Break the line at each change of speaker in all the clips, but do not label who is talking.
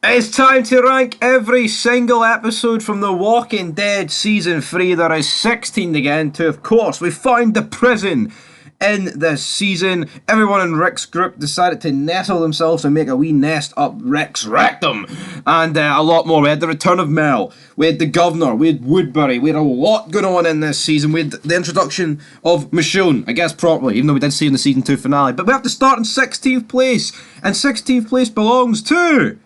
It's time to rank every single episode from The Walking Dead Season 3. There is 16 to get into. Of course, we found the prison in this season. Everyone in Rick's group decided to nestle themselves and make a wee nest up Rick's rectum. And a lot more. We had the return of Mel. We had the governor. We had Woodbury. We had a lot going on in this season. We had the introduction of Michonne, I guess properly, even though we did see in the Season 2 finale. But we have to start in 16th place. And 16th place belongs to...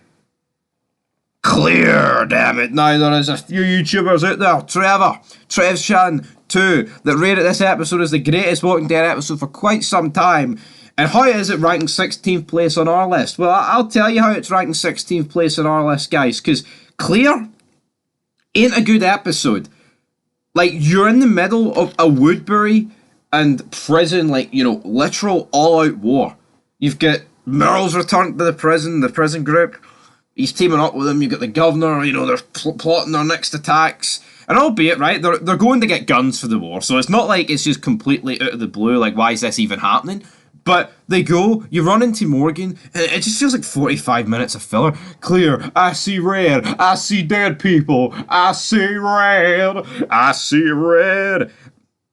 Clear, damn it. Now there is a few YouTubers out there, TrevShan2, that rated this episode as the greatest Walking Dead episode for quite some time. And how is it ranking 16th place on our list? Well, I'll tell you how it's ranking 16th place on our list, guys, because Clear ain't a good episode. Like, you're in the middle of a Woodbury and prison, like, literal all-out war. You've got Merle's returned to the prison group. He's teaming up with them. You've got the governor, they're plotting their next attacks. And albeit, right, they're going to get guns for the war. So it's not like it's just completely out of the blue, like, why is this even happening? But they go, you run into Morgan, and it just feels like 45 minutes of filler. Clear, I see red, I see dead people, I see red, I see red.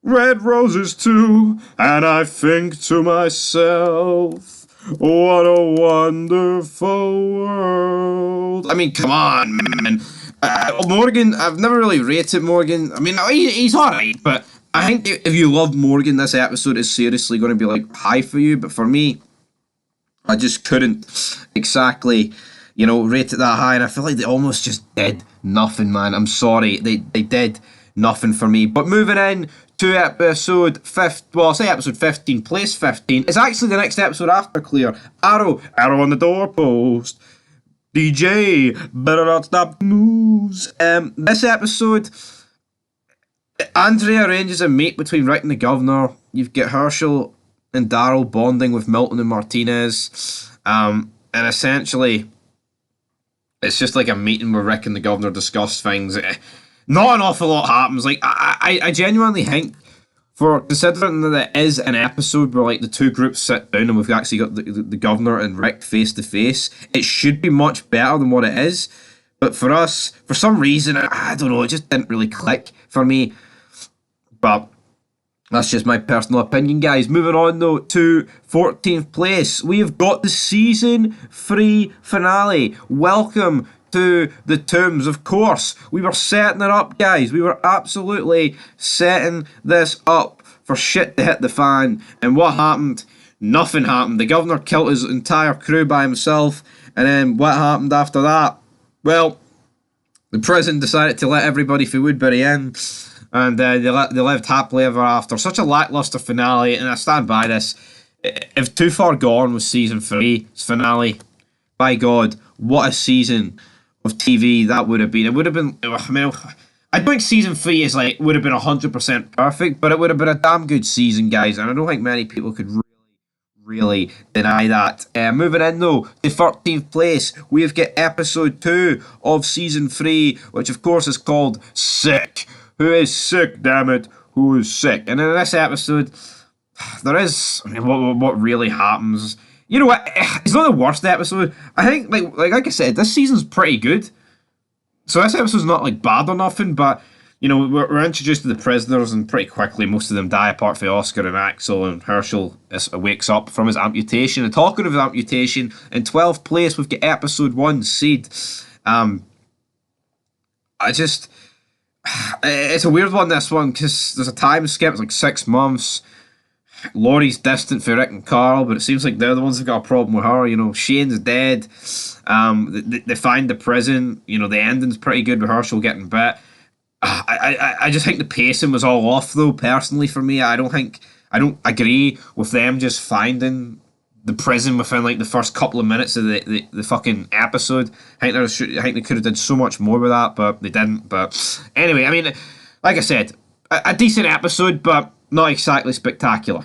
Red roses too, and I think to myself... what a wonderful world. I mean, come on, man. Morgan, I've never really rated Morgan. I mean, he's alright, but I think if you love Morgan, this episode is seriously going to be, like, high for you. But for me, I just couldn't exactly, rate it that high. And I feel like they almost just did nothing, man. I'm sorry. They did nothing for me. But moving in to episode 15, well, I'll say episode 15, place 15. It's actually the next episode after Clear. Arrow on the doorpost. DJ, better not stop the moves. This episode, Andrea arranges a meet between Rick and the governor. You've got Hershel and Daryl bonding with Milton and Martinez. And essentially, it's just like a meeting where Rick and the governor discuss things. Not an awful lot happens. Like, I genuinely think, for considering that it is an episode where, like, the two groups sit down and we've actually got the governor and Rick face to face, it should be much better than what it is. But for us, for some reason, I don't know, it just didn't really click for me. But that's just my personal opinion, guys. Moving on, though, to 14th place. We've got the Season 3 finale. Welcome to the Tombs, of course. We were setting it up, guys. We were absolutely setting this up for shit to hit the fan. And what happened? Nothing happened. The governor killed his entire crew by himself. And then what happened after that? Well, the prison decided to let everybody for Woodbury in. And they lived happily ever after. Such a lackluster finale. And I stand by this. If Too Far Gone was Season 3's finale, by God, what a season of TV that would have been. It would have been, I mean, I don't think Season 3 is like, would have been 100% perfect, but it would have been a damn good season, guys, and I don't think many people could really deny that. Moving in, though, to 13th place, we've got episode 2 of Season 3, which of course is called Sick. Who is sick, damn it? Who is sick? And in this episode, there is, I mean, what really happens. You know what? It's not the worst episode. I think, like I said, this season's pretty good. So this episode's not, like, bad or nothing, but, we're introduced to the prisoners, and pretty quickly most of them die, apart from Oscar and Axel, and Hershel wakes up from his amputation. And talking of his amputation, in 12th place, we've got episode 1, Seed. It's a weird one, this one, because there's a time skip, it's like 6 months. Laurie's distant for Rick and Carl, but it seems like they're the ones that got a problem with her. Shane's dead. They find the prison. The ending's pretty good with Hershel getting bit. I just think the pacing was all off, though, personally, for me. I don't agree with them just finding the prison within, like, the first couple of minutes of the fucking episode. I think they could have done so much more with that, but they didn't. But anyway, I mean, like I said, a decent episode, but not exactly spectacular.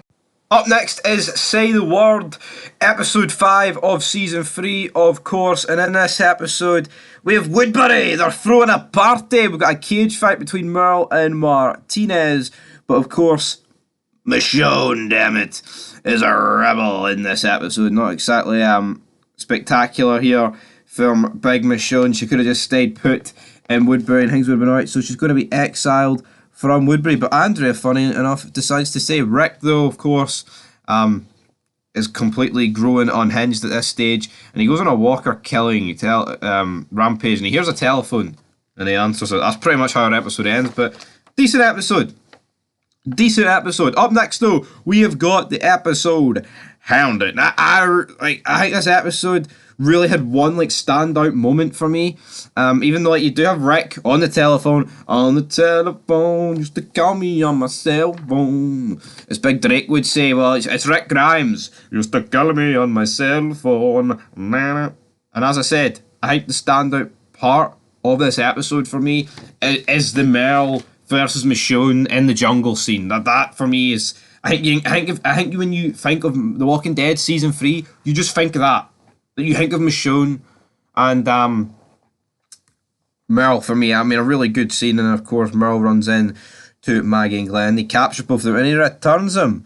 Up next is Say the Word, episode 5 of season 3, of course. And in this episode, we have Woodbury. They're throwing a party. We've got a cage fight between Merle and Martinez. But of course, Michonne, damn it, is a rebel in this episode. Not exactly spectacular here. from Big Michonne. She could have just stayed put in Woodbury and things would have been alright. So she's going to be exiled from Woodbury. But Andrea, funny enough, decides to stay. Rick, though, of course, is completely growing unhinged at this stage. And he goes on a Walker killing rampage. And he hears a telephone and he answers it. That's pretty much how our episode ends. But decent episode. Decent episode. Up next, though, we have got the episode Hounded. I think this episode really had one standout moment for me. Even though you do have Rick on the telephone, used to call me on my cell phone. As Big Drake would say, well, it's Rick Grimes, used to call me on my cell phone. And as I said, I think the standout part of this episode for me is the Merle versus Michonne in the jungle scene. That for me is, I think when you think of The Walking Dead season 3, you just think of that. You think of Michonne and Merle for me. I mean, a really good scene, and of course Merle runs in to Maggie and Glenn. He captures both of them and he returns them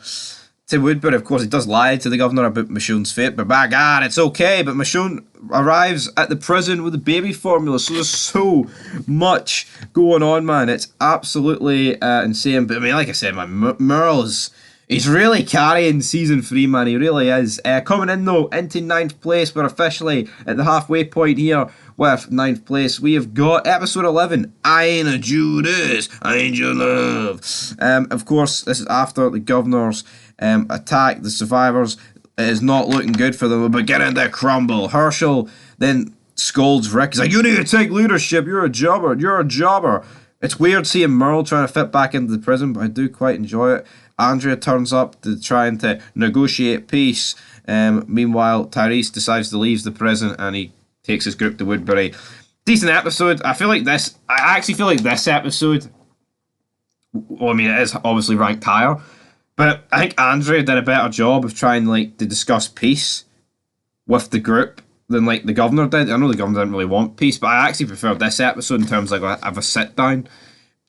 to Woodbury. Of course, he does lie to the governor about Michonne's fate, but by God, it's okay. But Michonne arrives at the prison with the baby formula, so there's so much going on, man. It's absolutely insane. But I mean, like I said, man, Merle's, he's really carrying season 3, man. He really is. Coming in, though, into 9th place. We're officially at the halfway point here with 9th place. We have got episode 11, I Ain't a Judas, I Ain't Your Love. Of course, this is after the governor's attack. The survivors, it is not looking good for them. We're beginning to crumble. Herschel then scolds Rick. He's like, you need to take leadership. You're a jobber. It's weird seeing Merle trying to fit back into the prison, but I do quite enjoy it. Andrea turns up to trying to negotiate peace. Meanwhile, Tyrese decides to leave the prison and he takes his group to Woodbury. Decent episode. I actually feel like this episode, well, I mean, it is obviously ranked higher, but I think Andrea did a better job of trying to discuss peace with the group than the governor did. I know the governor didn't really want peace, but I actually prefer this episode in terms of a sit down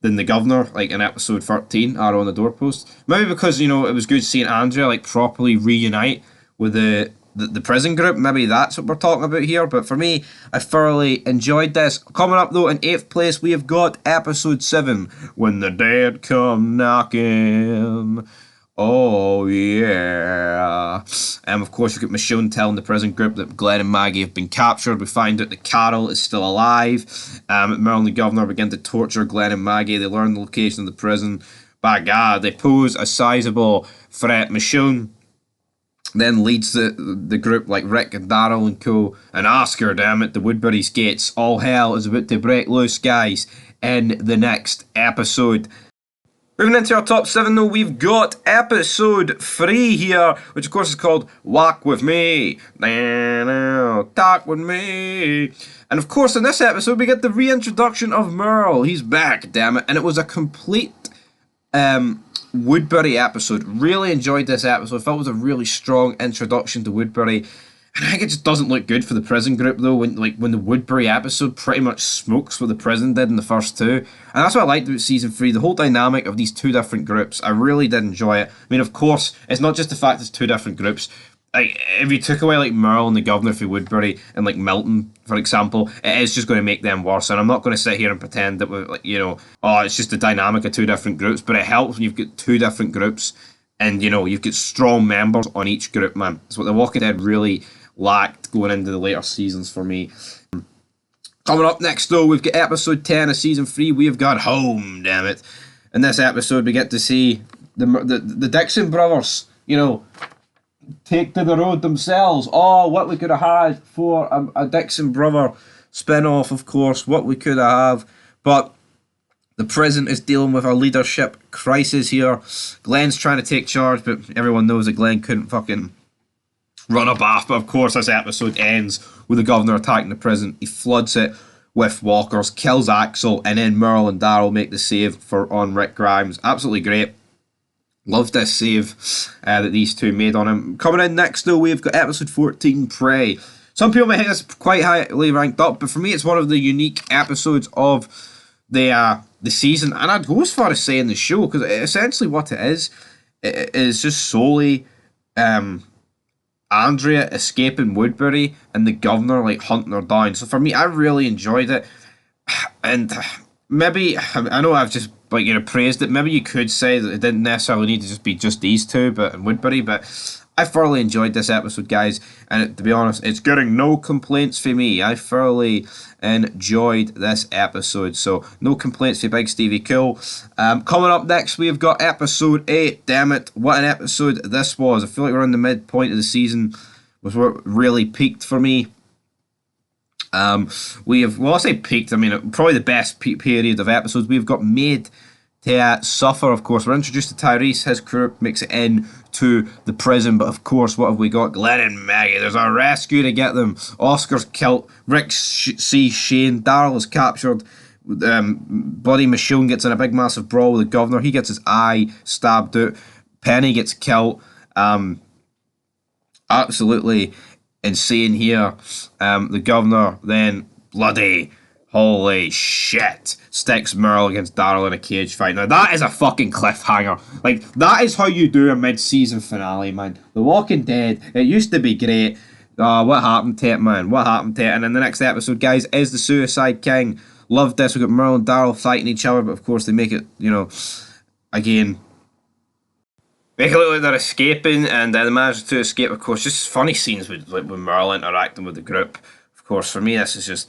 than the governor, in episode 13, Arrow on the Doorpost. Maybe because, it was good seeing Andrea properly reunite with the prison group. Maybe that's what we're talking about here. But for me, I thoroughly enjoyed this. Coming up, though, in 8th place, we have got episode 7, When the Dead Come Knocking. Oh, yeah. Of course, we've got Michonne telling the prison group that Glenn and Maggie have been captured. We find out that Carol is still alive. Merle and the governor begin to torture Glenn and Maggie. They learn the location of the prison. By God, they pose a sizable threat. Michonne then leads the group like Rick and Daryl and co. And Oscar, damn it, the Woodbury's gates. All hell is about to break loose, guys, in the next episode. Moving into our top 7, though, we've got episode 3 here, which of course is called Walk With Me. Talk With Me. And of course, in this episode, we get the reintroduction of Merle. He's back, damn it. And it was a complete Woodbury episode. Really enjoyed this episode. Felt it was a really strong introduction to Woodbury. And I think it just doesn't look good for the prison group, though, when the Woodbury episode pretty much smokes what the prison did in the first 2. And that's what I liked about season 3, the whole dynamic of these 2 different groups. I really did enjoy it. I mean, of course, it's not just the fact it's 2 different groups. If you took away Merle and the governor for Woodbury and Milton, for example, it is just going to make them worse. And I'm not going to sit here and pretend that it's just the dynamic of 2 different groups. But it helps when you've got 2 different groups and you've got strong members on each group, man. That's what The Walking Dead really lacked going into the later seasons for me. Coming up next, though, we've got episode 10 of season 3. We've got Home, damn it. In this episode, we get to see the Dixon brothers, take to the road themselves. Oh, what we could have had for a Dixon brother spin-off, of course. What we could have. But the prison is dealing with a leadership crisis here. Glenn's trying to take charge, but everyone knows that Glenn couldn't fucking run a bath. But of course, this episode ends with the governor attacking the prison. He floods it with walkers, kills Axel, and then Merle and Daryl make the save on Rick Grimes. Absolutely great. Loved this save that these 2 made on him. Coming in next, though, we've got episode 14, Prey. Some people may think it's quite highly ranked up, but for me, it's one of the unique episodes of the season. And I'd go as far as saying the show, because essentially what it is just solely Andrea escaping Woodbury and the governor like hunting her down. So for me, I really enjoyed it. And maybe I know I've just praised it. Maybe you could say that it didn't necessarily need to just be just these two, but in Woodbury. But I thoroughly enjoyed this episode, guys. And to be honest, it's getting no complaints for me. I thoroughly enjoyed this episode, so no complaints for Big Stevie Cool. Coming up next, we've got episode 8. Damn it, what an episode this was. I feel like we're in the midpoint of the season, was what really peaked for me. We have, well, I say peaked, I mean, probably the best peak period of episodes. We've got Made to Suffer, of course. We're introduced to Tyrese, his crew makes it in to the prison, but of course, what have we got? Glenn and Maggie, there's a rescue to get them. Oscar's killed, Rick sees Shane, Daryl is captured, Bloody Michonne gets in a big massive brawl with the governor, he gets his eye stabbed out, Penny gets killed, absolutely insane here. The governor then bloody holy shit sticks Merle against Daryl in a cage fight. Now that is a fucking cliffhanger. Like, that is how you do a mid-season finale, man. The Walking Dead, it used to be great. What happened to it, man? What happened to it? And in the next episode, guys, is the Suicide King. Loved this. We've got Merle and Daryl fighting each other, but of course they make it, again, make it look like they're escaping, and they manage to escape, of course. Just funny scenes with Merle interacting with the group. Of course, for me, this is just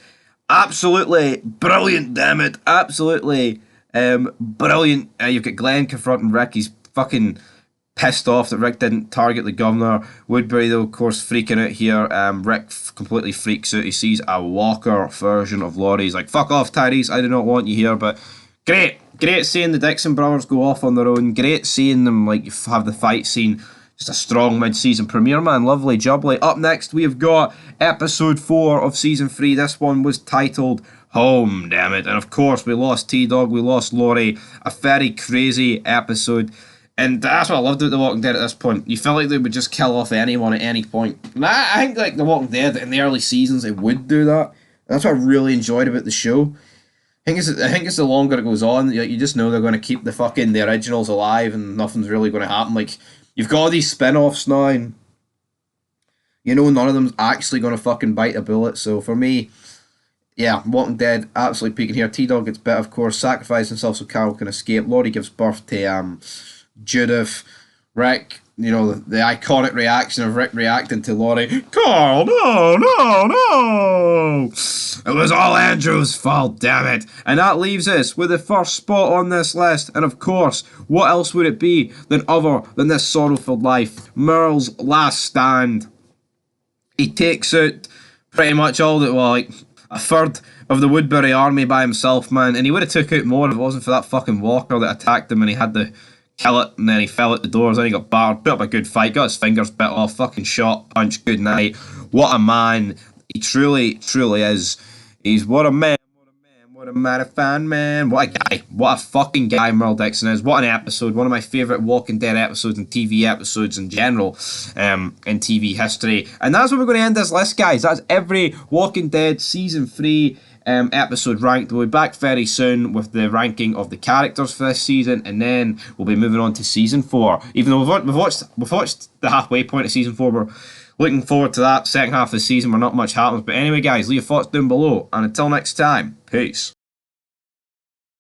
absolutely brilliant, damn it. Absolutely brilliant. You've got Glenn confronting Rick. He's fucking pissed off that Rick didn't target the governor. Woodbury, though, of course, freaking out here. Rick completely freaks out. He sees a Walker version of Laurie. He's like, fuck off, Tyrese. I do not want you here, but great. Great seeing the Dixon brothers go off on their own. Great seeing them have the fight scene. Just a strong mid-season premiere, man. Lovely, jubbly. Up next, we have got episode 4 of season 3. This one was titled Home, damn it. And of course, we lost T-Dog, we lost Laurie. A very crazy episode. And that's what I loved about The Walking Dead at this point. You felt like they would just kill off anyone at any point. And I think like The Walking Dead in the early seasons, it would do that. That's what I really enjoyed about the show. I think it's the longer it goes on, you just know they're going to keep the originals alive and nothing's really going to happen. Like, you've got all these spin-offs now and none of them's actually going to fucking bite a bullet. So for me, yeah, Walking Dead absolutely peaking here. T-Dog gets bit, of course, sacrifices himself so Carol can escape. Laurie gives birth to Judith. Rick, the iconic reaction of Rick reacting to Laurie. Carl, no. It was all Andrew's fault, damn it. And that leaves us with the first spot on this list. And of course, what else would it be other than this sorrow-filled life? Merle's last stand. He takes out pretty much a third of the Woodbury army by himself, man. And he would have took out more if it wasn't for that fucking Walker that attacked him and he had to kill it, and then he fell at the doors, then he got battered, put up a good fight, got his fingers bit off, fucking shot, punch, good night. What a man. He truly, truly is. He's what a man, what a mighty fine man. What a guy. What a fucking guy Merle Dixon is. What an episode. One of my favourite Walking Dead episodes and TV episodes in general in TV history. And that's where we're going to end this list, guys. That's every Walking Dead Season 3 episode ranked. We'll be back very soon with the ranking of the characters for this season, and then we'll be moving on to season 4. Even though we've watched the halfway point of season 4, we're looking forward to that second half of the season where not much happens. But anyway, guys, leave your thoughts down below, and until next time, peace.